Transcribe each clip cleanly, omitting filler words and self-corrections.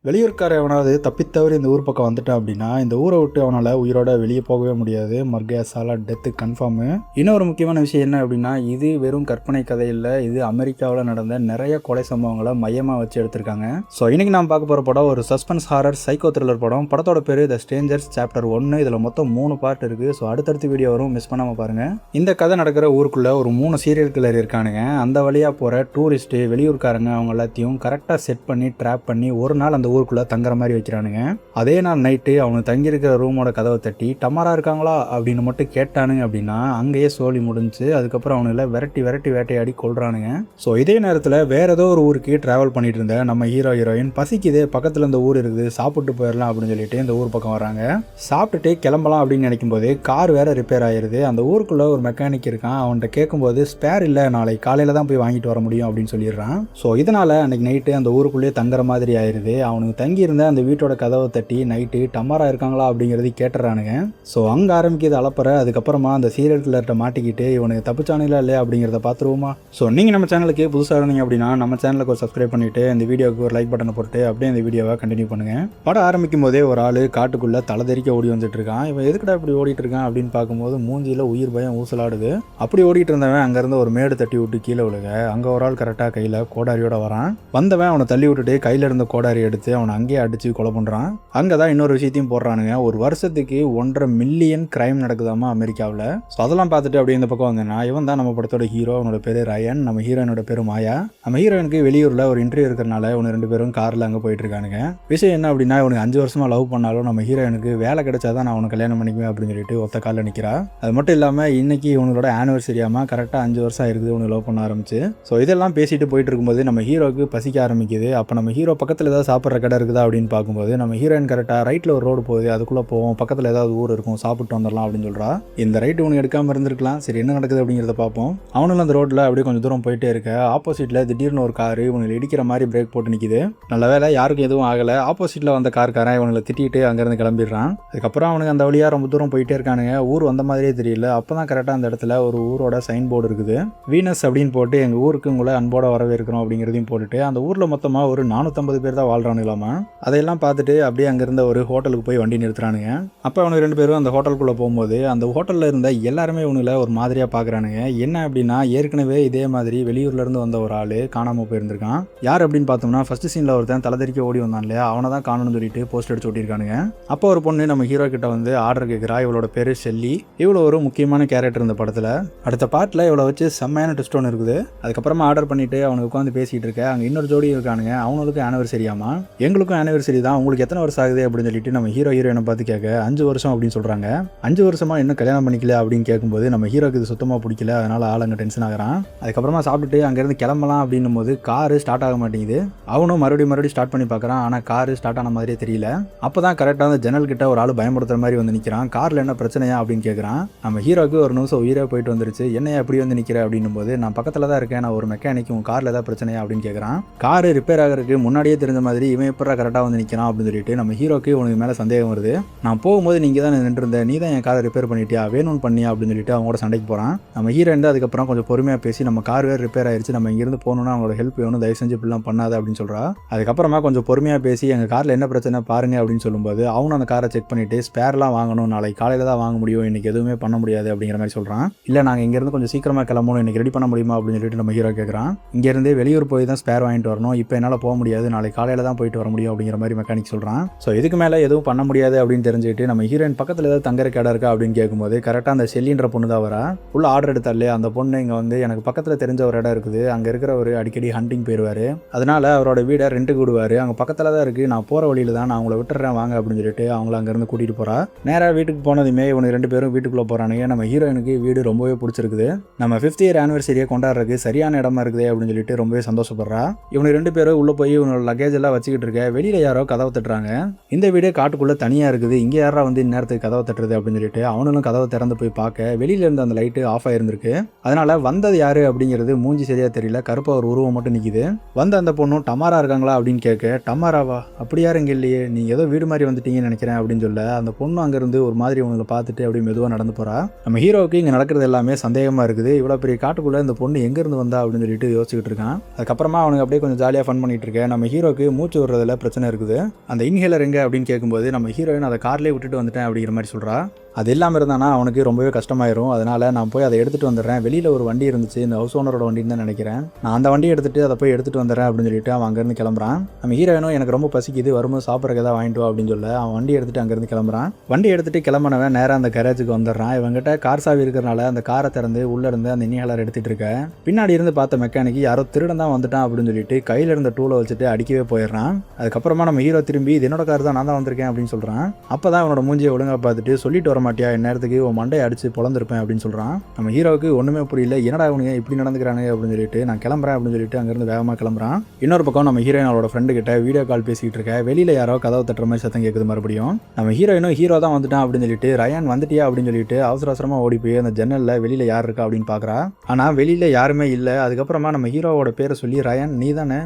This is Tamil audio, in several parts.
வெளியூர்க்கார எவனாவது தப்பித்தவறி இந்த ஊர் பக்கம் வந்துட்டான் அப்படின்னா இந்த ஊரை விட்டு அவனால் உயிரோட வெளியே போகவே முடியாது. மர்கையாசாலா டெத்து கன்ஃபார்மு. இன்னொரு முக்கியமான விஷயம் என்ன அப்படின்னா, இது வெறும் கற்பனை கதை இல்லை, இது அமெரிக்காவில் நடந்த நிறைய கொலை சம்பவங்களை மையமாக வச்சு எடுத்திருக்காங்க. ஸோ இன்னைக்கு நான் பார்க்க போகிற படம் ஒரு சஸ்பென்ஸ் ஹாரர் சைக்கோ த்ரில்லர் படம். படத்தோட பேர் த ஸ்ட்ரேஞ்சர்ஸ் சாப்டர் 1. இதில் மொத்தம் 3 பார்ட் இருக்குது. ஸோ அடுத்தடுத்து வீடியோ வரும், மிஸ் பண்ணாமல் பாருங்கள். இந்த கதை நடக்கிற ஊருக்குள்ளே ஒரு 3 சீரியல் கில்லர் இருக்கானுங்க. அந்த வழியாக போகிற டூரிஸ்ட்டு வெளியூர்காரங்க அவங்க எல்லாத்தையும் கரெக்டாக செட் பண்ணி ட்ராப் பண்ணி ஒரு நாள் அந்த ஊருக்குள்ள தங்குற மாதிரி வைக்கிறானுங்க. அதே நாள் நைட்டு அவனு தங்கியிருக்கிற ரூமோட கதவை தட்டி டமாரா இருக்காங்களா அப்படின்னு மட்டும் கேட்டானுங்க அப்படின்னா அங்கேயே சோழி முடிஞ்சு அதுக்கப்புறம் அவனுல விரட்டி வேட்டையாடி கொள்றானுங்க. ஸோ இதே நேரத்தில் வேற ஏதோ ஒரு ஊருக்கு டிராவல் பண்ணிட்டு இருந்த நம்ம ஹீரோயின் பசிக்குது, பக்கத்தில் இந்த ஊர் இருக்குது, சாப்பிட்டு போயிடலாம் அப்படின்னு சொல்லிட்டு இந்த ஊர் பக்கம் வராங்க. சாப்பிட்டுட்டு கிளம்பலாம் அப்படின்னு நினைக்கும் போது கார் வேற ரிப்பேர் ஆயிருது. அந்த ஊருக்குள்ள ஒரு மெக்கானிக் இருக்கான். அவன்கிட்ட கேட்கும்போது ஸ்பேர் இல்லை, நாளைக்கு காலையில தான் போய் வாங்கிட்டு வர முடியும் அப்படின்னு சொல்லிடுறான். ஸோ இதனால அன்னைக்கு நைட்டு அந்த ஊருக்குள்ளேயே தங்குற மாதிரி ஆயிருது. அவனுக்கு தங்கியிருந்த அந்த வீட்டோட கதவை தட்டி நைட்டு டமாரா இருக்காங்களா அப்படிங்கிறது கேட்டுறானுங்க. ஸோ அங்கே ஆரம்பிக்கிறது அலப்பற. அதுக்கப்புறமா அந்த சீரியல் கில்லர்கிட்ட மாட்டிக்கிட்டு இவனுக்கு தப்பிச்சானில இல்லையா அப்படிங்கிறத பார்த்துருவோமா. ஸோ நீங்கள் நம்ம சேனலுக்கு புதுசாக இருந்தீங்க அப்படின்னா நம்ம சேனலுக்கு ஒரு சப்ஸ்கிரைப் பண்ணிட்டு இந்த வீடியோக்கு ஒரு லைக் பட்டனை போட்டு அப்படியே இந்த வீடியோவை கண்டினியூ பண்ணுங்க. படம் ஆரம்பிக்கும் போதே ஒரு ஆள் காட்டுக்குள்ளே தலைதெறிக்க ஓடி வந்துட்டு இருக்கான். இவன் எதுக்கடா இப்படி ஓடிட்டு இருக்கான் அப்படின்னு பார்க்கும்போது மூஞ்சியில் உயிர் பயம் ஊசலாடுது. அப்படி ஓடிட்டு இருந்தவன் அங்கேருந்து ஒரு மேடு தட்டி விட்டு கீழே விழுக அங்கே ஒரு ஆள் கரெக்டாக கையில் கோடாரியோட வரான். வந்தவன் அவனை தள்ளி விட்டுட்டு கையில் இருந்த கோடாரி எடுத்து அவனை அங்கேயே அடிச்சு கொலை பண்றான். அங்கதான் இன்னொரு விஷயத்தையும் போடுறானுங்க. ஒரு வருஷத்துக்கு 1.5 மில்லியன் கிரைம் நடக்குதாமா அமெரிக்காவில். ஸோ அதெல்லாம் பார்த்துட்டு அப்படியே இந்த பக்கம் வந்தேன்னா இவன் தான் நம்ம படத்தோட ஹீரோ. அவனோட பேரு ரயன், நம்ம ஹீரோயினோட பேரு மாயா. நம்ம ஹீரோயினுக்கு வெளியூர்ல ஒரு இன்டர்வியூ இருக்கிறனால இவனு 2 பேரும் கார்ல அங்கே போயிட்டு இருக்கானுங்க. விஷயம் என்ன அப்படின்னா இவனுக்கு 5 வருஷமா லவ் பண்ணாலும் நம்ம ஹீரோயினுக்கு வேலை கிடைச்சாதான் நான் அவனுக்கு கல்யாணம் பண்ணிக்குவேன் அப்படின்னு சொல்லிட்டு ஒத்த காலில் நிற்கிறா. அது மட்டும் இல்லாமல் இன்னைக்கு இவனோட ஆனிவர்சரியாமா கரெக்டாக 5 வருஷம் இருக்குது இவனுக்கு லவ் பண்ண ஆரம்பிச்சு. ஸோ இதெல்லாம் பேசிட்டு போயிட்டு இருக்கும்போது நம்ம ஹீரோக்கு பசிக்க ஆரம்பிக்குது. அப்போ நம்ம ஹீரோ பக்கத்தில் ஏதாவது சாப்பிட்ற கடை இருக்குதா அப்படின்னு பார்க்கும்போது நம்ம ஹீரோயின் கரெக்டாக ரைட்டில் ஒரு ரோடு போகுது, அதுக்குள்ளே போவோம், பக்கத்தில் ஏதாவது ஊர் இருக்கும், சாப்பிட்டு வந்துடலாம் அப்படின்னு சொல்கிறா. இந்த ரைட்டு உனக்கு எடுக்காமல் இருந்திருக்கலாம், சரி என்ன நடக்குது அப்படிங்கிறத பார்ப்போம். அவனும் அந்த ரோட்டில் அப்படியே கொஞ்சம் தூரம் போயிட்டே இருக்க ஆப்போசிட்டில் திடீர்னு ஒரு காரு இவனுக்கு இடிக்கிற மாதிரி பிரேக் போட்டு நிற்கிது. நல்ல வேலை யாருக்கும் எதுவும் ஆகலை. ஆப்போசிட்டில் வந்த கார்காரன் இவங்களை திட்டிட்டு அங்கேருந்து கிளம்பிடுறான். அதுக்கப்புறம் அவனுக்கு அந்த வழியாக ரொம்ப தூரம் போயிட்டே இருக்கானுங்க. ஊர் வந்த மாதிரியே தெரியல. அப்போ தான் கரெக்டாக அந்த இடத்துல ஒரு ஊரோட சைன் போர்டு இருக்குது. வீனஸ் அப்படின்னு போட்டு எங்கள் ஊருக்கு உங்களை அன்போட வரவேற்கிறோம் அப்படிங்கிறதையும் போட்டுட்டு அந்த ஊரில் மொத்தமாக ஒரு 450 பேர் தான் வாழ்றானுங்களாமா. அதையெல்லாம் பார்த்துட்டு அப்படியே அங்கிருந்த ஒரு ஹோட்டலுக்கு போய் வண்டி நிறுத்துறானுங்க. அப்போ அவனுக்கு 2 பேரும் அந்த ஹோட்டலுக்குள்ளே போகும்போது அந்த ஹோட்டலில் இருந்த எல்லாருமே இவனுல ஒரு மாதிரியாக பார்க்குறானுங்க. என்ன அப்படின்னா ஏற்கனவே இதே மாதிரி வெளியூர்லேருந்து வந்த ஒரு ஆள் காணாமல் போயிருந்திருக்கான். யார் அப்படின்னு பார்த்தோம்னா ஃபர்ஸ்ட் சீனில் ஒருத்தன் தலைதறிக்க ஓடி வந்தான் இல்லையா, அவனை தான் காணணும்னு சொல்லிட்டு போஸ்ட் அடிச்சு ஓட்டியிருக்கானுங்க. அப்போ ஒரு பொண்ணு நம்ம ஹீரோ கிட்ட வந்து ஆர்டர் கேட்குறா. இவளோட பேர் ஷெல்லி. இவ்வளோ ஒரு முக்கியமான கேரக்டர் இந்த படத்தில். அடுத்த பாட்டில் இவளை வச்சு செம்மையான ட்விஸ்ட் ஒன்று இருக்குது. அதுக்கப்புறமா ஆர்டர் பண்ணிட்டு அவனுக்கு உட்காந்து பேசிகிட்டு இருக்க அங்கே இன்னொரு ஜோடி இருக்கானுங்க. அவனுக்கு ஆனிவர்சரியாமா, எங்களுக்கும் ஆனிவர்சரி தான், உங்களுக்கு எத்தனை வருஷம் ஆகுது அப்படின்னு சொல்லிட்டு நம்ம ஹீரோயினை பார்த்து கேட்க 5 வருஷம் அப்படின்னு சொல்கிறாங்க. 5 வருஷமா இன்னும் கல்யாணம் பண்ணிக்கல அப்படின்னு கேட்கும்போது நம்ம ஹீரோக்கு இது சுத்தமாக பிடிக்கல. அதனால ஆள் அங்கே டென்ஷன் ஆகிறான். அதுக்கப்புறமா சாப்பிட்டுட்டு அங்கேருந்து கிளம்பலாம் அப்படின்னும் போது காரு ஸ்டார்ட் ஆக மாட்டேங்குது. அவனும் மறுபடியும் ஸ்டார்ட் பண்ணி பார்க்குறான். ஆனால் காரு ஸ்டார்ட் ஆன மாதிரியே தெரியல. அப்போ தான் கரெக்டாக அந்த ஜன்னல் கிட்ட ஒரு ஆள் பயன்படுத்துகிற மாதிரி வந்து நிற்கிறான். காரில் என்ன பிரச்சனையா அப்படின்னு கேட்குறான். நம்ம ஹீரோக்கு ஒரு நிமிஷம் உயிரே போயிட்டு வந்துருச்சு. என்னையா எப்படி வந்து நிற்கிற அப்படின்னும் போது நான் பக்கத்தில் தான் இருக்கேன், நான் ஒரு மெக்கானிக், உன் காரில் ஏதாவது பிரச்சனையா அப்படின்னு கேட்குறான். காரு ரிப்பேர் ஆகிறதுக்கு முன்னாடியே தெரிஞ்ச மாதிரி இவன் எப்படா கரெக்டாக வந்து நிற்கிறான் அப்படின்னு சொல்லிட்டு நம்ம ஹீரோக்கு உனக்கு மேலே சந்தேகம் வருது. நான் போகும்போது நீங்கள் தான் நின்றுருந்த, நீ தான் என் காரை ரிப்பேர் பண்ணிட்டியா, வேணும்னு பண்ணியா அப்படின்னு சொல்லிட்டு அவங்களோட சண்டைக்கு போகிறான். நம்ம ஹீரோ இருந்து அதுக்கப்புறம் கொஞ்சம் பொறுமையாக பேசி நம்ம கார் வேறு ரிப்பேர் ஆயிடுச்சு, நம்ம இங்கிருந்து போகணுன்னா அவங்களோட ஹெல்ப் வேணும், தயவு செஞ்சு இப்படிலாம் பண்ணாத அப்படின்னு சொல்கிறா. அதுக்கப்புறமா கொஞ்சம் பொறுமையாக பேசி எங்கள் காரில் என்ன பிரச்சனை பாருங்க அப்படின்னு சொல்லும்போது அவனும் அந்த காரை செக் பண்ணிட்டு ஸ்பேர்லாம் வாங்கணும், நாளைக்கு காலையில் தான் வாங்க முடியும், இன்னைக்கு எதுவுமே பண்ண முடியாது அப்படிங்கிற மாதிரி சொல்கிறான். இல்லை நாங்கள் இங்கேருந்து கொஞ்சம் சீக்கிரமாக கிளம்பணும், இன்னைக்கு ரெடி பண்ண முடியுமா அப்படின்னு சொல்லிட்டு நம்ம ஹீரோ கேட்குறான். இங்கேருந்து வெளியூர் போய் தான் ஸ்பேர் வாங்கிட்டு வரணும், இப்போ என்னால் போக முடியாது, நாளைக்கு காலையில் தான் போயிட்டு வர முடியும் அப்படிங்கிற மாதிரி மெக்கானிக் சொல்கிறான். ஸோ இதுக்கு மேலே எதுவும் பண்ண முடியாது அப்படின்னு தெரிஞ்சுக்கிட்டு நம்ம ஹீரோயின் பக்கத்தில் ஏதாவது தங்குற கடை இருக்கா அப்படின்னு கேட்கும்போது கரெக்டாக அந்த ஷெல்லின்ற பொண்ணு தான் வரா. உள்ள ஆர்டர் எடுத்தாலே அந்த பொண்ணு இங்கே வந்து எனக்கு பக்கத்தில் தெரிஞ்ச ஒரு இடம் இருக்குது, அங்கே இருக்கிற ஒரு அடிக்கடி ஹண்டிங் போயிடுவார், அதனால அவரோட வீடை ரெண்ட்டுக்கு விடுவார், அங்கே பக்கத்தில் தான் இருக்குது, நான் போகிற வழியில் தான், நான் உங்களை விட்டுறேன் வாங்க அப்படின்னு சொல்லிட்டு அவங்கள அங்கேருந்து கூட்டிகிட்டு போகிறா. நேராக வீட்டுக்கு போனதுமே இவனுக்கு 2 பேரும் வீட்டுக்குள்ளே போகிறானுங்க. நம்ம ஹீரோயினுக்கு வீடு ரொம்பவே பிடிச்சிருக்குது. நம்ம 5th இயர் ஆனிவர்சரியை கொண்டாடுறதுக்கு சரியான இடமா இருக்குது அப்படின்னு சொல்லிட்டு ரொம்பவே சந்தோஷப்படுறா. இவனுக்கு 2 பேரும் உள்ளே போய் இவனோட லக்கேஜ் எல்லாம் வச்சுக்கிட்டு இருக்க வெளியில் யாரோ கதவை தட்டுறாங்க. இந்த வீடு காட்டுக்குள்ளே தனியாக இருக்குது, இங்கே யாரா வந்து இந்நேரத்துக்கு கதவை தட்டுறது அப்படின்னு சொல்லிட்டு அவனும் கதவை திறந்து போய் பார்க்க வெளியில இருந்து அந்த லைட்டு ஆஃப் ஆயிருந்திருக்கு. அதனால வந்தது யாரு அப்படிங்கிறது மூஞ்சி சரியா தெரியல, கருப்பா ஒரு உருவம் மட்டும் நிக்குது. வந்த அந்த பொண்ணும் டமாரா இருக்காங்களா அப்படின்னு கேட்க, டமாராவா, அப்படி யாரும் இங்கே இல்லையே, நீங்க ஏதோ வீடு மாதிரி வந்துட்டீங்கன்னு நினைக்கிறேன் அப்படின்னு சொல்ல அந்த பொண்ணு அங்கிருந்து ஒரு மாதிரி அவங்களை பார்த்துட்டு அப்படியே மெதுவாக நடந்து போறா. நம்ம ஹீரோவுக்கு இங்கே நடக்கிறது எல்லாமே சந்தேகமா இருக்குது. இவ்வளோ பெரிய காட்டுக்குள்ள இந்த பொண்ணு எங்க இருந்து வந்தா அப்படின்னு சொல்லிட்டு யோசிச்சுட்டு இருக்கான். அதுக்கப்புறமா அவனுக்கு அப்படியே கொஞ்சம் ஜாலியாக ஃபன் பண்ணிட்டு இருக்கேன். நம்ம ஹீரோக்கு மூச்சு விடுறது பண்ணுறதுல பிரச்சனை இருக்குது. அந்த இன்ஹேலர் எங்கே அப்படின்னு கேட்கும்போது நம்ம ஹீரோயின் அதை கார்லேயே விட்டுட்டு வந்துட்டேன் அப்படிங்கிற மாதிரி சொல்கிறா. அது இல்லாமல் இருந்தானா அவனுக்கு ரொம்பவே கஷ்டமாயிரும். அதனால் நான் போய் அதை எடுத்துகிட்டு வந்துடுறேன். வெளியில் ஒரு வண்டி இருந்துச்சு, இந்த ஹவுஸ் ஓனரோட வண்டின்னு தான் நினைக்கிறேன். நான் அந்த வண்டியை எடுத்துகிட்டு அதை போய் எடுத்துகிட்டு வந்துடுறேன் அப்படின்னு சொல்லிட்டு அவன் அங்கேருந்து கிளம்புறான். நம்ம ஹீரோயினும் எனக்கு ரொம்ப பசிக்குது, வரும்போது சாப்பிட்றக்கு ஏதாவது வாங்கிட்டு வா அப்படின்னு சொல்ல அவன் வண்டி எடுத்துகிட்டு அங்கேருந்து கிளம்புறான். வண்டி எடுத்துகிட்டு கிளம்பினவன் நேராக அந்த கரேஜுக்கு வந்துடுறான். இவங்ககிட்ட கார் சாவி இருக்கிறனால அந்த காரை திறந்து உள்ளே இருந்து அந்த இன்ஹேலர் எடுத்துகிட்டு இருக்க பின்னாடி இருந்து பார்த்த மெக்கானிக்கு யாரோ திருடன் தான் வந்துட்டான் அப்படின்னு சொல்லிட்டு கையில் இருந்த டூலை வச்சுட்டு அடிக்கவே போயிடுறான். அதுக்கப்புறமா நம்ம ஹீரோ திரும்பி இது என்னோட கார் தான், நான் தான் வந்திருக்கேன் அப்படின்னு சொல்கிறான். அப்போ தான் அவனோட மூஞ்சியை ஒழுங்காக பார்த்துட்டு சொல்லிட்டு வர மாட்டியா, இந்நேரத்துக்கு மண்டையை அடிச்சு பொழந்திருப்பேன் அப்படின்னு சொல்றான். நம்ம ஹீரோவுக்கு ஒண்ணுமே புரியல, என்னடா இவனுங்க இப்படி நடந்துக்கிறானு அப்படின்னு சொல்லிட்டு நான் கிளம்புறேன் அப்படின்னு சொல்லிட்டு அங்கிருந்து வேகமா கிளம்புறான். இன்னொரு பக்கம் நம்ம ஹீரோயின் அவளோட ஃப்ரெண்டு கிட்ட வீடியோ கால் பேசிட்டு இருக்க. வெளியில யாரோ கதவை தட்டுற மாதிரி சத்தம் கேட்குது. மறுபடியும் நம்ம ஹீரோயினும் ஹீரோ தான் வந்துட்டான் அப்படின்னு சொல்லிட்டு ரயான் வந்துட்டியா அப்படின்னு சொல்லிட்டு அவசர அவசரமா ஓடி போய் அந்த ஜன்னல்ல வெளியில யார் இருக்கா அப்படின்னு பாக்குறா. ஆனா வெளியில யாருமே இல்ல. அதுக்கப்புறமா நம்ம ஹீரோவோட பேரை சொல்லி ரயான் நீதானே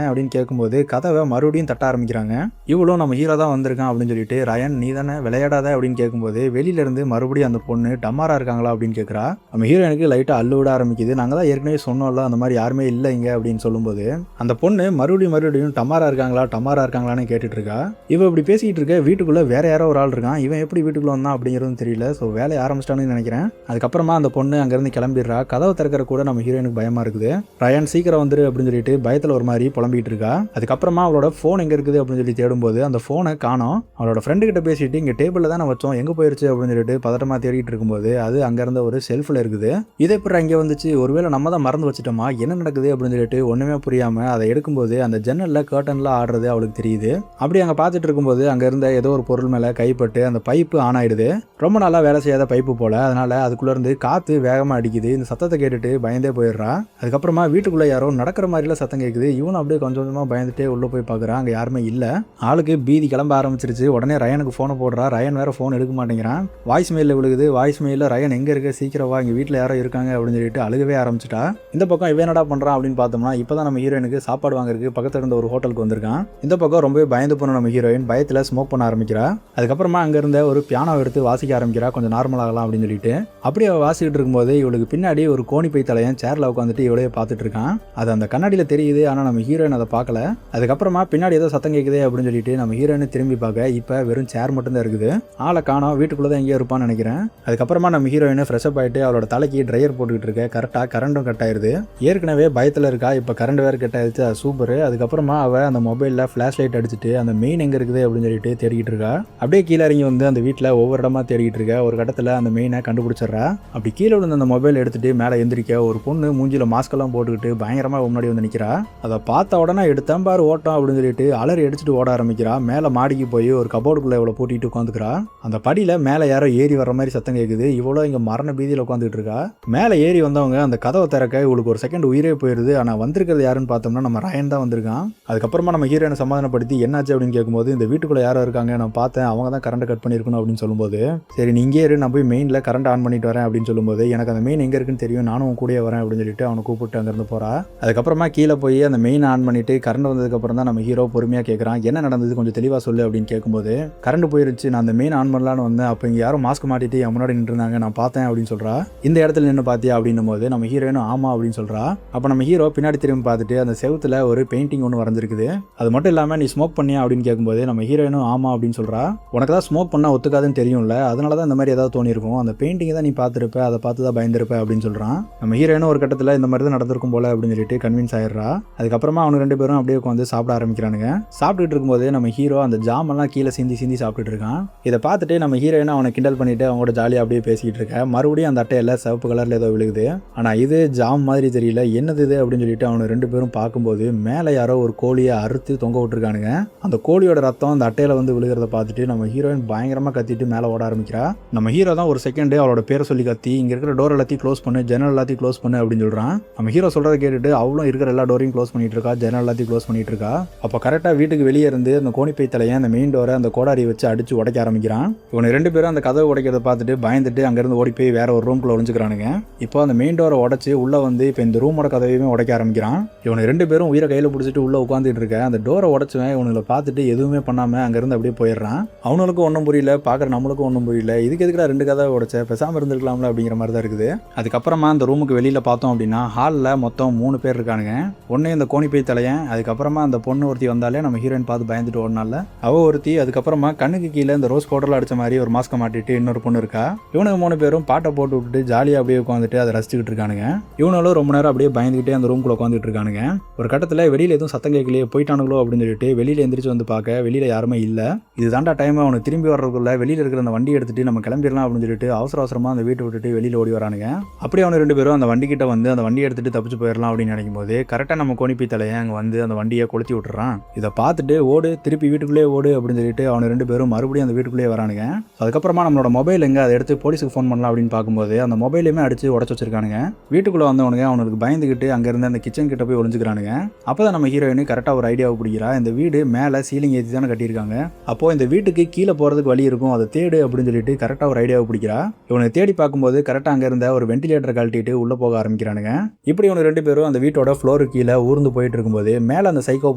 அப்படின்னு கேட்கும்போது கதவை மறுபடியும் தட்ட ஆரம்பிக்கிறாங்க. இவ்வளவு நம்ம ஹீரோ தான் வந்திருக்கான் அப்படின்னு சொல்லிட்டு ரயான் நீதானே விளையாடாத அப்படின்னு கேட்கும்போது வெளியில இருந்து மறுபடியும் அந்த பொண்ணு டமாரா இருக்காங்களா அப்படின்னு கேட்குறா. நம்ம ஹீரோயினுக்கு லைட்டா அள்ளு விட ஆரம்பிக்குது. நாங்கள் தான் ஏற்கனவே சொன்னோம்ல அந்த மாதிரி யாருமே இல்லை இங்க அப்படின்னு சொல்லும்போது அந்த பொண்ணு மறுபடியும் டமாரா இருக்காங்களான்னு கேட்டுட்டு இருக்கா. இவ இப்படி பேசிக்கிட்டு இருக்க வீட்டுக்குள்ள வேற யாரோ ஒரு ஆள் இருக்கான். இவன் எப்படி வீட்டுக்குள்ள வந்தான் அப்படிங்கிறதும் தெரியல. ஸோ வேலையை ஆரம்பிச்சிட்டான்னு நினைக்கிறேன். அதுக்கப்புறமா அந்த பொண்ணு அங்கிருந்து கிளம்பிடுறா. கதவை திறக்கிற கூட நம்ம ஹீரோயினுக்கு பயமா இருக்குது. ரயான் சீக்கிரம் வந்துரு அப்படின்னு சொல்லிட்டு பயத்தில் ஒரு மாதிரி புலம்பிட்டு இருக்கா. அதுக்கப்புறமா அவளோட ஃபோன் எங்க இருக்குது அப்படின்னு சொல்லி தேடும்போது அந்த ஃபோனை காணோம். அவளோட ஃப்ரெண்டு கிட்ட பேசிட்டு இங்க டேபிள்ல தான் வச்சோம், எங்க போயிருச்சு அப்படின்னு சொல்லிட்டு பதட்டமா தேடிட்டு இருக்கும்போது அது அங்க இருந்த ஒரு செல்ஃப்ல இருக்குது. இதை எப்படி அங்கே வந்துச்சு, ஒருவேளை நம்ம தான் மறந்து வச்சுட்டோமா, என்ன நடக்குது அப்படின்னு சொல்லிட்டு ஒண்ணுமே புரியாம அதை எடுக்கும்போது அந்த ஜன்னல்ல கர்டன்லாம் ஆடுறது அவளுக்கு தெரியுது. அப்படி அங்க பார்த்துட்டு இருக்கும்போது அங்க இருந்த ஏதோ ஒரு பொருள் மேல கைப்பட்டு அந்த பைப்பு ஆன் ஆயிடுது. ரொம்ப நாளா வேலை செய்யாத பைப்பு போல. அதனால அதுக்குள்ள இருந்து காத்து வேகமா அடிக்குது. இந்த சத்தத்தை கேட்டுட்டு பயந்தே போயிடுறா. அதுக்கப்புறமா வீட்டுக்குள்ள யாரோ நடக்கிற மாதிரிலாம் சத்தம் கேட்குது. இவனும் அப்படியே கொஞ்சம் கொஞ்சமா பயந்துட்டே உள்ள போய் பாக்குறான். அங்க யாருமே இல்ல. ஆளுக்கு பீதி கிளம்ப ஆரம்பிச்சிருச்சு. உடனே ரயானுக்கு போனை போடுறா. ரயான் வேற போன் எடுக்க மாட்டேங்கிறான். வாய்ஸ் மெயில விழுகுது. வாய்ஸ் மெயில ரயான் எங்க இருக்க, சீக்கிரம் வா, இங்க வீட்டுல யாரோ இருக்காங்க அப்படின்னு சொல்லிட்டு அழுகவே ஆரம்பிச்சிட்டா. இந்த பக்கம் இவன் என்னடா பண்றான் அப்படின்னு பார்த்தோம்னா இப்பதான் நம்ம ஹீரோயினுக்கு சாப்பாடு வாங்குறதுக்கு பக்கத்துல இருந்த ஒரு ஹோட்டலுக்கு வந்திருக்கான். இந்த பக்கம் ரொம்பவே பயந்து போன நம்ம ஹீரோயின் பயத்துல ஸ்மோக் பண்ண ஆரம்பிக்கிறா. அதுக்கப்புறமா அங்க இருந்த ஒரு பியானோ எடுத்து வாசிக்க ஆரம்பிக்கிறா, கொஞ்சம் நார்மல் ஆகலாம் அப்படின்னு சொல்லிட்டு. அப்படியே அவ வாசிக்கிட்டு இருக்கும்போது இவளுக்கு பின்னாடி ஒரு கோணி பை தலையன் சேர்ல உட்காந்துட்டு இவளையே பார்த்துட்டு இருக்கான். அது அந்த கண்ணாடியில தெரியுது. ஆனா நம்ம ஹீரோயின் அதை பார்க்கல. அதுக்கப்புறமா பின்னாடி ஏதோ சத்தம் கேட்குது அப்படின்னு சொல்லிட்டு நம்ம ஹீரோயின் திரும்பி பார்க்க இப்ப வெறும் சேர் மட்டும் தான் இருக்குது. ஆளை காணோம். வீட்டுக்குள்ளதான் எங்கேயோ இருப்பான்னு நினைக்கிறேன். அதுக்கப்புறமா நம்ம ஹீரோயின் ஃப்ரெஷ் அப் ஆயிட்டு அவளோட தலைக்கு ட்ரையர் போட்டுக்கிட்டு இருக்க. கரெக்டா கரண்டும் கட் ஆயிருது. ஏற்கனவே பயத்துல இருக்கா, இப்ப கரண்ட் வேற கட் ஆயிடுச்சு. சூப்பர். அதுக்கப்புறமா அவ அந்த மொபைல்ல ஃபிளாஷ் லைட் அடிச்சுட்டு அந்த மெயின் எங்க இருக்குது அப்படின்னு சொல்லிட்டு தேடிக்கிட்டு இருக்கா. அப்படியே கீழே இறங்கி வந்து அந்த வீட்டுல ஒவ்வொரு இடமா தேடிக்கிட்டு இருக்க. ஒரு கட்டத்துல அந்த மெயினை கண்டுபிடிச்சிடறா. அப்படி கீழே விழுந்த அந்த மொபைல் எடுத்துட்டு மேல எந்திரிக்க ஒரு பொண்ணு மூஞ்சில மாஸ்க் எல்லாம் போட்டுக்கிட்டு பயங்கரமா முன்னாடி வந்து நிக்கிறா. அதை பார்த்த உடனே எடுத்தேன் பாரு ஓட்டம் அப்படின்னு சொல்லிட்டு அலறி அடிச்சுட்டு ஓட ஆரம்பிக்கிறா. மேல மாடிக்கு போய் ஒரு கபோர்டுக்குள்ள இவ்வளவு பூட்டிட்டு உட்காந்துக்கிறா. அந்த படியில மேல யாரோ ஏறி வர்ற மாதிரி சத்தம் கேட்குது. இவ்வளோ இங்க மரண பீதியில் உட்காந்துட்டு இருக்கா. மேலே ஏறி வந்தவங்க அந்த கதவை திறக்க இவளுக்கு ஒரு செகண்ட் உயிரே போயிருது. ஆனால் வந்திருக்கிறது யாருன்னு பார்த்தோம்னா நம்ம ரயன் தான் வந்திருக்கான். அதுக்கப்புறமா நம்ம ஹீரோயினை சமாதானப்படுத்தி என்னாச்சு அப்படின்னு கேட்கும்போது இந்த வீட்டுக்குள்ள யாரோ இருக்காங்க, நான் பார்த்தேன், அவங்க தான் கரண்ட் கட் பண்ணியிருக்கணும் அப்படின்னு சொல்லும்போது சரி நீ இங்கே இரு, நான் போய் மெயினில் கரண்ட் ஆன் பண்ணிட்டு வரேன் அப்படின்னு சொல்லும்போது எனக்கு அந்த மெயின் எங்கே இருக்குன்னு தெரியும், நானும் கூட வரேன் அப்படின்னு சொல்லிட்டு அவனை கூப்பிட்டு அங்கேருந்து போறா. அதுக்கப்புறமா கீழே போய் அந்த மெயின் ஆன் பண்ணிட்டு கரண்ட் வந்ததுக்கப்புறம் தான் நம்ம ஹீரோ பொறுமையாக கேட்குறான், என்ன நடந்தது கொஞ்சம் தெளிவாக சொல்லு அப்படின்னு கேட்கும்போது கரண்ட் போயிருச்சு, நான் அந்த மெயின் ஆன் பண்ணலான்னு வந்தேன், அப்போ இங்கே யாரும் மாஸ்க் மாட்டிட்டு என் முன்னாடி நின்றுருந்தாங்க, நான் பார்த்தேன் அப்படின்னு சொல்றா. இந்த இடத்துல நின்று பார்த்தியா அப்படின்னும் போது நம்ம ஹீரோயினும் ஆமா அப்படின்னு சொல்றா. அப்போ நம்ம ஹீரோ பின்னாடி திரும்பி பார்த்துட்டு அந்த செவுத்துல ஒரு பெயிண்டிங் ஒன்று வரைஞ்சிருக்குது. அது மட்டும் இல்லாமல் நீ ஸ்மோக் பண்ணியா அப்படின்னு கேட்கும்போது நம்ம ஹீரோயினும் ஆமா அப்படின்னு சொல்றா. உனக்கு தான் ஸ்மோக் பண்ணா ஒத்துக்காதுன்னு தெரியும்ல, அதனால தான் இந்த மாதிரி ஏதாவது தோணிருக்கும், அந்த பெயிண்டிங் தான் நீ பார்த்துருப்ப, அதை பார்த்து தான் பயந்துருப்ப அப்படின்னு சொல்றான். நம்ம ஹீரோயினும் ஒரு கட்டத்தில் இந்த மாதிரி தான் நடந்திருக்கும் போல அப்படின்னு சொல்லிட்டு கன்வின்ஸ் ஆயிடுறா. அதுக்கப்புறமா அவனுக்கு ரெண்டு பேரும் அப்படியே உட்காந்து சாப்பிட ஆரம்பிக்கிறானுங்க. சாப்பிட்டுட்டு இருக்கும்போது நம்ம ஹீரோ அந்த ஜாமெல்லாம் கீழே சிந்தி சாப்பிட்டுட்டு இருக்கான். இதை பார்த்துட்டு நம்ம ஹீரோயினும் அவனை கிண்டல் பண்ணிட்டு அவங்களோட ஜாலியாக அப்படியே பேசிக்கிட்டு இருக்க. மறுபடியும் அந்த அட்டையில சிவப்பு கலர்ல ஏதோ விழுகுது. ஆனா இது ஜாம் மாதிரி தெரியல, என்னது இது அப்படின்னு சொல்லிட்டு அவனு ரெண்டு பேரும் பார்க்கும்போது மேலே யாரோ ஒரு கோழியை அறுத்து தொங்க விட்டுருக்கானுங்க. அந்த கோழியோட ரத்தம் அந்த அட்டையில வந்து விழுகிறத பார்த்துட்டு நம்ம ஹீரோயின் பயங்கரமா கத்திட்டு மேலே ஓட ஆரம்பிக்கிறா. நம்ம ஹீரோ தான் ஒரு செகண்ட் அவளோட பேரை சொல்லி கத்தி இங்க இருக்கிற டோர் எல்லாத்தையும் க்ளோஸ் பண்ணு, ஜன்னல் எல்லாத்தையும் க்ளோஸ் பண்ணு அப்படின்னு சொல்றான். நம்ம ஹீரோ சொல்றதை கேட்டுட்டு அவளும் இருக்கிற எல்லா டோரையும் க்ளோஸ் பண்ணிட்டு இருக்கா, ஜன்னல் எல்லாத்தையும் க்ளோஸ் பண்ணிட்டு இருக்கா. அப்போ கரெக்டா வீட்டுக்கு வெளியே இருந்து அந்த கோணிப்பை தலையை அந்த மெயின் டோரை அந்த கோடாரியை வச்சு அடிச்சு உடைக்க ஆரம்பிக்கிறான். இவனை ரெண்டு பேரும் பேரும் அந்த கதவை உடைக்கிறத பார்த்துட்டு பயந்துட்டு அங்கேருந்து ஓடி போய் வேற ஒரு ரூம்குள்ள ஒளிஞ்சுக்கிறானுங்க. இப்போ அந்த மெயின் டோரை உடச்சி உள்ள வந்து இப்போ இந்த ரூமோட கதவையுமே உடைக்க ஆரம்பிக்கிறான். இவனுக்கு 2 பேரும் உயிரை கையில் பிடிச்சிட்டு உள்ள உட்காந்துட்டு இருக்க அந்த டோரை உடச்சுவேன் இவனுங்களை பார்த்துட்டு எதுவுமே பண்ணாம அங்கேருந்து அப்படியே போயிடுறான். அவனுக்கும் ஒன்றும் புரியல, பார்க்குற நம்மளுக்கும் ஒன்றும் புரியல. இதுக்கு எதுக்குடா 2 கதவை உடைச்ச, பேசாமல் இருந்திருக்கலாம்ல அப்படிங்கிற மாதிரி தான் இருக்குது. அதுக்கப்புறமா அந்த ரூமுக்கு வெளியில் பார்த்தோம் அப்படின்னா ஹாலில் மொத்தம் 3 பேர் இருக்கானுங்க. ஒன்று இந்த கோணிப்பை தலையன், அதுக்கப்புறமா அந்த பொண்ணு ஒருத்தி வந்தாலே நம்ம ஹீரோயின் பார்த்து பயந்துட்டு ஓடினால அவ ஒருத்தி, அதுக்கப்புறமா கண்ணுக்கு கீழே இந்த ரோஸ் பவுடரில் அடிச்ச மாதிரி ஒரு மாஸ்கை மாட்டிட்டு இன்னொரு பொண்ணு இருக்கா. இவனுக்கு 3 பேரும் பாட்டை போட்டு விட்டுட்டு ஜாலியாக அப்படியே உட்காந்துட்டு அதை ரசிச்சுக்கிட்டு இருக்கானுங்க. இவனும் ரொம்ப நேரம் அப்படியே பயந்துக்கிட்டே அந்த ரூம்குள்ள உட்காந்துட்டு இருக்கானுங்க. ஒரு கட்டத்தில் வெளியில் எதுவும் சத்தம் கேட்கலையே, போயிட்டானுங்களோ அப்படின்னு சொல்லிட்டு வெளியில் எந்திரிச்சு வந்து பார்க்க வெளியில் யாருமே இல்லை. இது தாண்டா டைம், அவனுக்கு திரும்பி வர்றதுக்குள்ள வெளியில் இருக்கிற அந்த வண்டி எடுத்துட்டு நம்ம கிளம்பிடலாம் அப்படின்னு சொல்லிட்டு அவசரமாக அந்த வீட்டை விட்டுட்டு வெளியில் ஓடி வரானுங்க. அப்படி அவனு 2 பேரும் அந்த வண்டி கிட்ட வந்து அந்த வண்டி எடுத்துட்டு தப்பிச்சு போயிடலாம் அப்படின்னு நினைக்கும் போது கரெக்டாக நம்ம கோணிப்பி தலையை அங்கே வந்து அந்த வண்டியை கொளுத்தி விட்டுறான். இதை பார்த்துட்டு ஓடு, திருப்பி வீட்டுக்குள்ளே ஓடு அப்படின்னு சொல்லிட்டு அவனு 2 பேரும் மறுபடியும் அந்த வீட்டுக்குள்ளேயே வரானுங்க. அதுக்கப்புறமா நம்மளோட மொபைல் எங்கே அதை எடுத்து போலீஸுக்கு ஃபோன் பண்ணலாம் அப்படின்னு பார்க்கும்போது அந்த மொபைலையுமே அடிச்சு உடச்சு வச்சிருக்கானுங்க. வீட்டுக்குள்ளே வந்தவனுங்க அவனுக்கு பயந்துக்கிட்டு அங்கேருந்து அந்த கிச்சன் கிட்ட போய் ஒளிஞ்சுக்கிறானுங்க. அப்போ தான் நம்ம ஹீரோயின் கரெக்டாக ஒரு ஐடியாவை பிடிக்கிறா. இந்த வீடு மேலே சீலிங் ஏற்றி தானே கட்டியிருக்காங்க, அப்போது இந்த வீட்டுக்கு கீழே போகிறதுக்கு வழி இருக்கும், அதை தேடு அப்படின்னு சொல்லிட்டு கரெக்டாக ஒரு ஐடியாவை பிடிக்கிறா. இவனை தேடி பார்க்கும்போது கரெக்டாக அங்கே இருந்த ஒரு வெண்டிலேட்டரை கழட்டிட்டு உள்ளே போக ஆரம்பிக்கிறானுங்க. இப்படி இவனு 2 பேரும் அந்த வீட்டோட ஃப்ளோருக்கு கீழே ஊர்ந்து போயிட்டு இருக்கும்போது மேலே அந்த சைக்கோ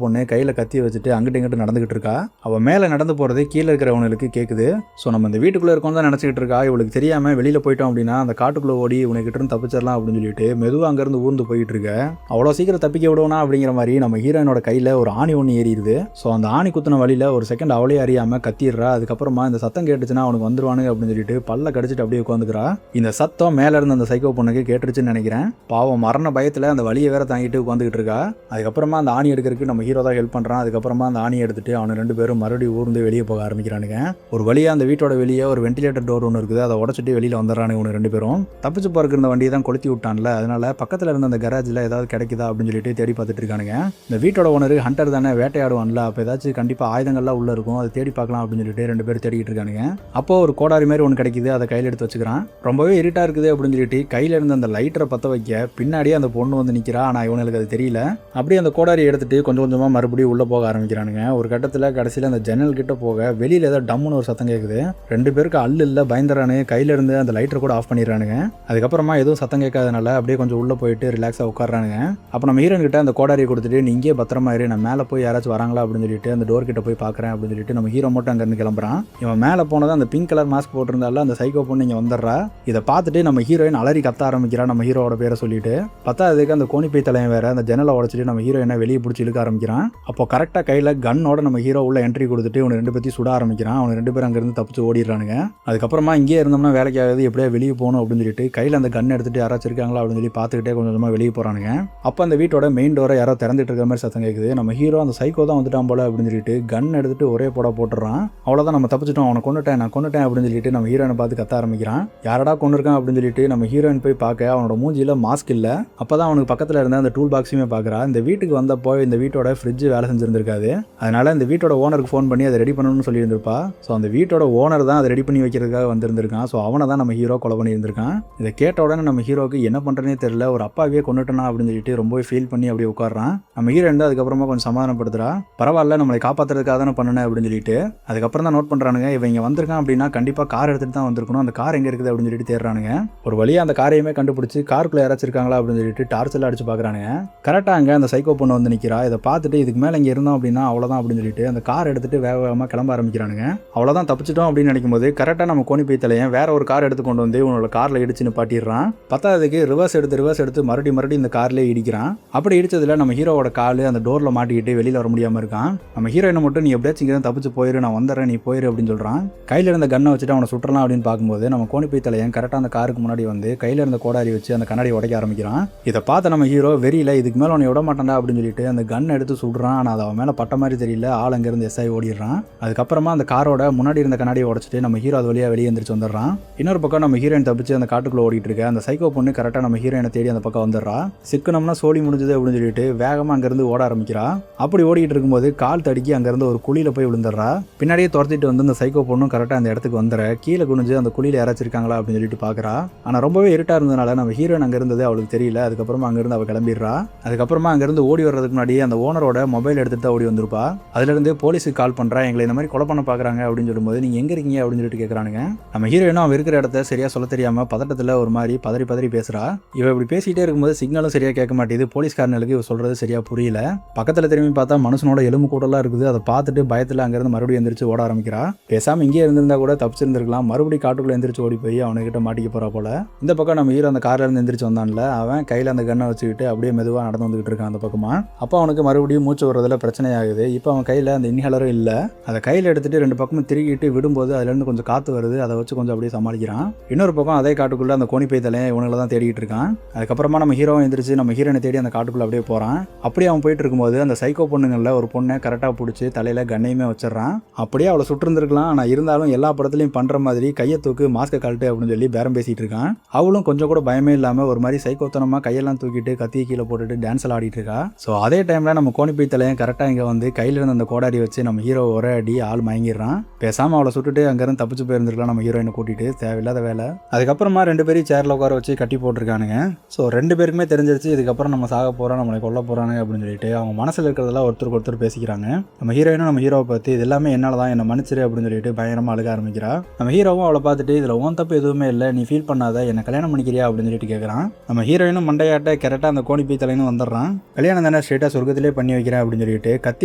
பொண்ணு கையில் கத்தி வச்சுட்டு அங்கிட்டு இங்கிட்டு நடந்துகிட்டு இருக்கா. அவள் மேலே நடந்து போகிறது கீழே இருக்கிறவனுக்கு கேட்குது. ஸோ நம்ம இந்த வீட்டுக்குள்ளே இருக்கோம் தான் நினச்சிக்கிட்டு இருக்கா. இவளுக்கு தெரியாமல் வெளியில் போயிட்டோம் அப்படின்னா அந்த காட்டுக்குள்ளே ஓடி உனக்கிட்ட இருந்து தப்பிச்சிடலாம் அப்படின்னு சொல்லிட்டு மெதுவாக அங்கேருந்து ஊர்ந்து போயிட்டு இருக்க. அவ்வளோ சீக்கிரம் தப்பிக்க விடுவோனா அப்படிங்கிற மாதிரி நம்ம ஹீரோயினோட கையில் ஒரு ஆணி ஒன்று ஏறிடுது. ஸோ அந்த ஆணி குத்தின வழியில் ஒரு செகண்ட் அவளே அறியாமல் கத்திடுறா. அதுக்கப்புறமா இந்த சத்தம் கேட்டுச்சுன்னா அவனுக்கு வந்துருவானுங்க அப்படின்னு சொல்லிட்டு பல்ல கடிச்சிட்டு அப்படியே உட்காந்துக்கிறா. இந்த சத்தம் மேலே இருந்து அந்த சைக்கோ பொண்ணுக்கு கேட்டுருச்சுன்னு நினைக்கிறேன். பாவம் மரண பயத்தில் அந்த வழியை வேற தாங்கிட்டு உட்காந்துக்கிட்டு இருக்கா. அதுக்கப்புறமா அந்த ஆணி எடுக்கிறதுக்கு நம்ம ஹீரோ தான் ஹெல்ப் பண்ணுறான். அதுக்கப்புறமா அந்த ஆணியை எடுத்துட்டு அவனு 2 பேரும் மறுபடியும் ஊர்ந்து வெளியே போக ஆரம்பிக்கிறானுங்க. ஒரு வழியாக அந்த வீட்டோட வெளியே ஒரு வெண்டிலேட்டர் டோர் ஒன்று இருக்குது, அதை உடச்சிட்டு வெளியில் வந்துடுறானுங்க. இவனு 2 பேரும் தப்பிச்சு போறதுக்கு இருந்த வண்டியை தான் கொளுத்தி விட்டான்ல, அதனால பக்கத்தில் இருந்த அந்த கராஜில் ஏதாவது கிடைக்குதா அப்படின்னு சொல்லிட்டு தேடி பார்த்துட்டு இருக்கானுங்க. இந்த வீட்டோட ஓனர் ஹண்டர் தானே, வேட்டையாடுவான்ல, அப்போ ஏதாச்சும் கண்டிப்பாக ஆயுதங்கள்லாம் உள்ள இருக்கும், அதை தேடி பார்க்கலாம் அப்படின்னு சொல்லிட்டு 2 பேரும் தேடிக்கிட்டு இருக்கானுங்க. அப்போ ஒரு கோடாரி மாதிரி ஒன்று கிடைக்குது, அதை கையில் எடுத்து வச்சுக்கிறான். ரொம்பவே இருட்டா இருக்குது அப்படின்னு சொல்லிட்டு கையில் இருந்த அந்த லைட்டரை பற்ற வைக்க பின்னாடியே அந்த பொண்ணு வந்து நிற்கிறா. ஆனால் இவனுக்கு அது தெரியல. அப்படியே அந்த கோடாரி எடுத்துட்டு கொஞ்சம் கொஞ்சமாக மறுபடியும் உள்ளே போக ஆரம்பிக்கிறானுங்க. ஒரு கட்டத்தில் கடைசியில் அந்த ஜன்னல் கிட்ட போக வெளியில் ஏதோ டம்முன்னு ஒரு சத்தம் கேட்குது. 2 பேருக்கு அல்லு இல்லை, பயந்துறானு கையில் இருந்து அந்த லைட்டர் கூட ஆஃப் பண்ணிடுறானுங்க. அதுக்கப்புறமா எதுவும் சத்தம் கேட்காதனால அப்படியே கொஞ்சம் உள்ளே போயிட்டு ரிலாக்ஸாக உட்காடுறானுங்க. அப்போ நம்ம ஹீரோயின் கிட்ட அந்த கோடாரியை கொடுத்துட்டு நீ இங்கே பத்திரமா இரு, நான் மேலே போய் யாராச்சும் வராங்களா அப்படின்னு சொல்லிட்டு அந்த டோர் கிட்ட போய் பார்க்குறேன் அப்படின்னு சொல்லிட்டு நம்ம ஹீரோ மட்டும் அங்கேருந்து கிளம்புறான். இவன் மேலே போனதான் அந்த பிங்க் கலர் மாஸ்க் போட்டிருந்தால அந்த சைக்கோ பொண்ணு இங்கே வந்துடுறா. இதை பார்த்துட்டு நம்ம ஹீரோயின் அலறி கத்த ஆரம்பிக்கிறா நம்ம ஹீரோட பேரை சொல்லிட்டு. பத்தாவதுக்கு அந்த கோணிப்பை தலையன் வேற அந்த ஜன்னலை உடச்சிட்டு நம்ம ஹீரோயினை வெளியே பிடிச்சி இழுக்க ஆரம்பிக்கிறான். அப்போ கரெக்டாக கையில் கன்னோட நம்ம ஹீரோ உள்ள என்ட்ரி கொடுத்துட்டு இவனை 2 பேர்த்தையும் சுட ஆரம்பிக்கிறான். அவன் 2 பேரும் அங்கேருந்து தப்பிச்சு ஓடிடுறானுங்க. அதுக்கப்புறமா இங்கே இருந்தோம்னா வேலைக்கு ஆகுது, எப்படியா வெளியே போகணும் அப்படின்னு சொல்லிட்டு கையில் அந்த கன் எடுத்துட்டு யாராச்சும் இருக்காங்களா அப்படின்னு சொல்லி பார்த்துக்கிட்டே கொஞ்சம் கொஞ்சமாக வெளியே போகிறானுங்க. அப்போ அந்த வீட்டோட மெயின் டோரை யாரோ திறந்துட்டு இருக்கிற மாதிரி சத்தம் கேட்குது. நம்ம ஹீரோ அந்த சைக்கோ தான் வந்துட்டான் போல அப்படின்னு சொல்லிட்டு கன் எடுத்துட்டு ஒரே போட்டுறான். அவ்வளோதான், நம்ம தப்பிச்சிட்டோம், அவனை கொண்டுட்டேன் அப்படின்னு சொல்லிட்டு நம்ம ஹீரோயினை பார்த்து கத்த ஆரம்பிக்கிறான். யாரடா கொண்டிருக்கான் அப்படின்னு சொல்லிட்டு நம்ம ஹீரோயின் போய் பார்க்க அவனோட மூஞ்சியில் மாஸ்க் இல்லை. அப்போ தான் அவனுக்கு பக்கத்தில் இருந்த அந்த டூல் பாக்ஸுமே பார்க்குறா. இந்த வீட்டுக்கு வந்தப்போ இந்த வீட்டோட ஃப்ரிட்ஜ் வேலை செஞ்சிருந்திருக்காது, அதனால இந்த வீட்டோட ஓனருக்கு ஃபோன் பண்ணி அதை ரெடி பண்ணணும்னு சொல்லியிருந்திருப்பா. ஸோ அந்த வீட்டோட ஓனர் தான் அதை ரெடி பண்ணி வைக்கிறதுக்காக வந்திருந்திருக்கான். ஸோ அவனை தான் நம்ம ஹீரோ கொலை பண்ணியிருந்திருக்கான். இதை கேட்ட உடனே நம்ம ஹீரோக்கு என்ன பண்ணுறனே தெரியல, ஒரு அப்பாவே கொண்டுட்டனா அப்படின்னு சொல்லிட்டு ரொம்பவே ஃபீல் பண்ணி அப்படியே உட்காடுறான். நம்ம ஹீரோ இருந்தால் அதுக்கப்புறமா கொஞ்சம் சமாதானப்படுத்துறா. பரவாயில்ல, நம்மளை காப்பாற்றுறதுக்காக தானே பண்ணேன் அப்படின்னு சொல்லிட்டு. அதுக்கப்புறம் தான் நோட் பண்ணுறானுங்க, இவங்க வந்திருக்கான் அப்படின்னா கண்டிப்பாக கார் எடுத்துகிட்டு தான் வந்திருக்கணும், அந்த கார் எங்கே இருக்குது அப்படின்னு சொல்லிட்டு தேடுறானுங்க. ஒரு வழியாக அந்த காரையுமே கண்டுபிடிச்சி காருக்குள்ளே யாராச்சும் இருக்காங்களா அப்படின்னு சொல்லிட்டு டார்ச் எல்லாம் அடிச்சு பார்க்குறானுங்க. கரெக்டாக அங்கே அந்த சைக்கோ பொண்ணு வந்து நிற்கிறா. இதை பார்த்துட்டு இதுக்கு மேலே இங்கே இருந்தோம் அப்படின்னா அவ்வளோதான் அப்படின்னு சொல்லிட்டு அந்த கார் எடுத்துட்டு வேகமாக கிளம்ப ஆரம்பிக்கிறானுங்க. அவ்வளோதான் தப்பிச்சிட்டோம் அப்படின்னு நினைக்கும் போது கரெக்டாக நம்ம கோணிப்பை தலையன் வேற ஒரு கார் எடுத்து கொண்டு வந்து இவனோட காரில் இடிச்சு நிப்பாட்டிடுறான். பத்தாவதுக்கு ரிவர்ஸ் எடுத்து மறுபடியும் இந்த கார்லேயே இடிக்கிறான். அப்படி இடிச்சதுல நம்ம ஹீரோவோட கால் அந்த டோரில் மாட்டிக்கிட்டு வெளியில் வர முடியாமல் இருக்கான். நம்ம ஹீரோயினை மட்டும் நீ எப்படியாச்சும் இங்கே தப்பிச்சு போயிரு, நான் வந்துடுறேன், நீ போயிரு அப்படின்னு சொல்கிறான். கையில் இருந்த கன்னை வச்சுட்டு அவனை சுற்றலாம் அப்படின்னு பார்க்கும்போது நம்ம கோணிப்பை தலையன் கரெக்டாக அந்த காருக்கு முன்னாடி வந்து கையில் இருந்த கோடாரி வச்சு அந்த கண்ணாடியை உடைக்க ஆரம்பிக்கிறான். இதை பார்த்த நம்ம ஹீரோ வெறியில இதுக்கு மேலே உன்னை விட மாட்டான்டா அப்படின்னு சொல்லிட்டு அந்த கன் எடுத்து சுடுறான். ஆனால் அது அவன் மேலே பட்ட மாதிரி தெரியல, ஆள் அங்கேருந்து எஸ்ஐ ஓடிடுறான். அதுக்கப்புறமா அந்த காரோட முன்னாடி இருந்த கண்ணாடியை உடச்சிட்டு நம்ம ஹீரோ அது வழியாக வெளியே எந்திரிச்சு வந்துடுறான். இன்னொரு பக்கம் நம்ம ஹீரோயின் தப்பிச்சு அந்த காட்டுக்குள்ளே ஓடிட்டு இருக்க அந்த சைக்கோ பொண்ணு கரெக்டாக நம்ம ஹீரோயினை தேடி அந்த பக்கம் வந்துடுறா. சிக்கனம்னா சோழி முடிஞ்சது அப்படின்னு சொல்லிட்டு வேகமாக அங்கேருந்து ஓட ஆரம்பிக்கிறா. அப்படி ஓடிட்டு இருக்கும்போது கால் தடுக்கி அங்கேருந்து ஒரு குழியில் போய் விழுந்துடுறா. பின்னாடியே துரத்திட்டு வந்து அந்த சைக்கோ பொண்ணும் கரெக்டாக அந்த இடத்துக்கு வந்துடுற கீழே குனிஞ்சு அந்த குழியில் யாராச்சும் இருக்காங்களா அப்படின்னு சொல்லிட்டு பார்க்குறா. ஆனால் ரொம்பவே இருட்டாக இருந்ததுனால நம்ம ஹீரோயின் அங்கே இருந்தது அவளுக்கு தெரியல. அதுக்கப்புறமா அங்கேருந்து அவள் கிளம்பிடுறா. அதுக்கப்புறமா அங்கேருந்து ஓடி வர்றதுக்கு முன்னாடி அந்த ஓனரோட மொபைல் எடுத்துட்டு தான் ஓடி வந்திருப்பா. அதுலேருந்து போலீஸுக்கு கால் பண்ணுறா, எங்களை இந்த மாதிரி கொலை பண்ண பார்க்குறாங்க அப்படின்னு சொல்லும்போது நீங்கள் எங்கே இருக்கீங்க அப்படின்னு அப்படின்னு சொல்லிட்டு கேட்குறானுங்க. நம்ம ஹீரோயினும் அவன் இருக்கிற இடத்த சரியா சொல்ல தெரியாம பதட்டத்தில் ஒரு மாதிரி பதறி பதறி பேசுறா. இவ இப்படி பேசிட்டே இருக்கும்போது சிக்னலும் சரியா கேட்க மாட்டேது. போலீஸ்காரனுக்கு இவ சொல்றது சரியா புரியல. பக்கத்தில் திரும்பி பார்த்தா மனுஷனோட எலும்பு கூடலாம் இருக்குது. அதை பார்த்துட்டு பயத்தில் அங்கிருந்து மறுபடியும் எந்திரிச்சு ஓட ஆரம்பிக்கிறா. பேசாம இங்கே இருந்திருந்தா கூட தப்பிச்சிருந்திருக்கலாம். மறுபடியும் காட்டுக்குள்ள எந்திரிச்சு ஓடி போய் அவனுக்கிட்ட மாட்டிக்க போறா போல. இந்த பக்கம் நம்ம ஹீரோ அந்த கார்ல இருந்து எந்திரிச்சு வந்தான்ல, அவன் கையில அந்த கன்னை வச்சுக்கிட்டு அப்படியே மெதுவாக நடந்து வந்துகிட்டு இருக்கான் அந்த பக்கமா. அப்போ அவனுக்கு மறுபடியும் மூச்சு விடுறதுல பிரச்சனை ஆகுது. இப்போ அவன் கையில அந்த இன்ஹேலரும் இல்லை. அதை கையில் எடுத்துட்டு 2 பக்கமும் திருகிட்டு விடும்போது அதுலேருந்து கொஞ்சம் காற்று வருது. அதை வச்சு கொஞ்சம் அப்படியே சமாளிக்கிறான். இன்னொரு பக்கம் அதே காட்டுக்குள்ள அந்த கோணிப்பை தலையை இவனுங்களை தான் தேடிட்டு இருக்கான். அதுக்கப்புறமா நம்ம ஹீரோவை எந்திரிச்சு நம்ம ஹீரோனை தேடி அந்த காட்டுக்குள்ள அப்படியே போறான். அப்படியே அவன் போயிட்டு இருக்கும்போது அந்த சைக்கோ பொண்ணுங்களில் ஒரு பொண்ணை கரெக்டாக பிடிச்சி தலையில கண்ணையுமே வச்சிடறான். அப்படியே அவளை சுட்டிருந்துருக்கலாம். ஆனால் இருந்தாலும் எல்லா படத்துலையும் பண்ற மாதிரி கையை தூக்கு மாஸ்கை கழட்டு அப்படின்னு சொல்லி பேரம் பேசிட்டு இருக்கான். அவளும் கொஞ்சம் கூட பயமே இல்லாம ஒரு மாதிரி சைக்கோத்தனமா கையெல்லாம் தூக்கிட்டு கத்தியை கீழே போட்டுட்டு டான்ஸ்ல ஆடிட்டு இருக்கா. ஸோ அதே டைம்ல நம்ம கோணிப்பை தலையை கரெக்டாக இங்கே வந்து கையில இருந்த அந்த கோடாரி வச்சு நம்ம ஹீரோ ஒரே அடி ஆள் மயங்கிடுறான். பேசாம அவளை சுட்டுட்டு அங்கிருந்து தப்பிச்சு போயிருந்துருக்கலாம் நம்ம ஹீரோயினை கூட்டிட்டு. தேவையில்லாத வேலை. அதுக்கப்புறமா 2 பேரும் சேர்ல உட்கார வச்சு கட்டி போட்டிருக்கானுங்க. ஸோ 2 பேருக்குமே தெரிஞ்சிருச்சு இதுக்கப்புறம் நம்ம சாக போறோம், நம்மளை கொல்ல போறாங்க அப்படின்னு சொல்லிட்டு அவங்க மனசுல இருக்கிறதெல்லாம் ஒருத்தருக்கு ஒருத்தர் பேசிக்கிறாங்க. நம்ம ஹீரோயினும் நம்ம ஹீரோவை பார்த்து இது எல்லாமே என்னால தான், என்ன மன்னிச்சிரு அப்படின்னு சொல்லிட்டு பயங்கரமா அழுக ஆரம்பிக்கிறா. நம்ம ஹீரோவும் அவளை பார்த்துட்டு இதுல உன் தப்பு எதுவுமே இல்லை, நீ ஃபீல் பண்ணாத, என்ன கல்யாணம் பண்ணிக்கிறியா அப்படின்னு சொல்லிட்டு கேட்கறான். நம்ம ஹீரோயினும் மண்டையாட்ட கரெக்டா அந்த கோணிப்பை தலைன்னு வந்துடுறான். கல்யாணம் தானே ஸ்ட்ரெயிட்டா சொர்க்கத்திலே பண்ணி வைக்கிறேன் அப்படின்னு சொல்லிட்டு கத்தி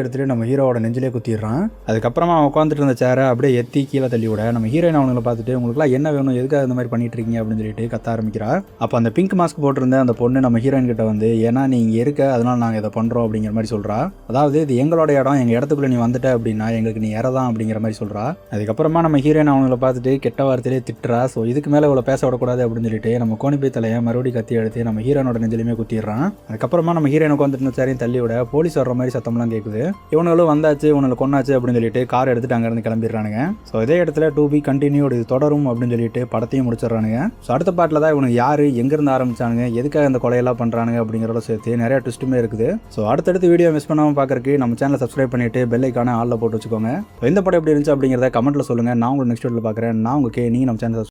எடுத்துட்டு நம்ம ஹீரோவோட நெஞ்சிலே குத்திடுறான். அதுக்கப்புறமா அவன் உட்காந்துட்டு இருந்த சேரை அப்படியே எத்தி கீழே தள்ளி விட நம்ம ஹீரோயின் அவங்களை பார்த்துட்டு உங்களுக்குலாம் என்ன வேணும், எதுக்காக இந்த மாதிரி பண்ணிட்டு இருக்கீங்க அப்படின்னு சொல்லிட்டு கத்த ஆரம்பிக்கிறா. அப்போ அந்த பிங்க் மாஸ்க் போட்டிருந்த அந்த பொண்ணு நம்ம ஹீரோயின் கிட்ட வந்து ஏன்னா நீ இங்கே இருக்க அதனால நாங்கள் இதை பண்றோம் அப்படிங்கிற மாதிரி சொல்றா. அதாவது இது எங்களோட இடம், எங்க இடத்துக்குள்ள நீ வந்துட்ட அப்படின்னா எங்களுக்கு நீ இறதான் அப்படிங்கிற மாதிரி சொல்றா. அதுக்கப்புறமா நம்ம ஹீரோயின் அவங்கள பார்த்துட்டு கெட்ட வார்த்தையிலே திட்டுறா. ஸோ இதுக்கு மேலே இவ்வளோ பேச விடக்கூடாது அப்படின்னு சொல்லிட்டு நம்ம கோணிப்பை தலையை மறுபடியும் கத்தி எடுத்து நம்ம ஹீரோனோட நெஞ்சிலுமே குத்திடுறான். அதுக்கப்புறமா நம்ம ஹீரோயினுக்கு வந்துட்டு சாரையும் தள்ளி விட போலீஸ் வர்ற மாதிரி சத்தம்லாம் கேட்குது. இவனுங்களும் வந்தாச்சு, இவனுக்கு கொண்டாச்சு அப்படின்னு சொல்லிட்டு கார் எடுத்துட்டு அங்கேருந்து கிளம்பிடுறானுங்க. ஸோ இதே இடத்துல டு பி கண்டினியூட் இது தொடரும் அப்படின்னு சொல்லிட்டு படத்தையும் முடிச்சிடறானுங்க. ஸோ அடுத்த பாட்டில் தான் இவனுக்கு யாரு எங்கேருந்து ஆரம்பிச்சானுங்க, எதுக்காக இந்த கொலையெல்லாம் பண்ணுறானுங்க அப்படிங்கிறத சேர்த்து நிறைய ட்விஸ்ட்டுமே இருக்குது. ஸோ அடுத்தடுத்து வீடியோ மிஸ் பண்ணாமல் பார்க்கறதுக்கு நம்ம சேனலை சப்ஸ்கிரைப் பண்ணிட்டு பெல் ஐக்கான ஆளில் போட்டு வச்சுக்கோங்க. இந்த படம் எப்படி இருந்துச்சு அப்படிங்கிறத கமெண்ட்டில் சொல்லுங்கள். நான் உங்களுக்கு நெக்ஸ்ட் வீடியோவில் பார்க்குறேன். நான் உங்களுக்கு நீங்கள் நம்ம சேனல்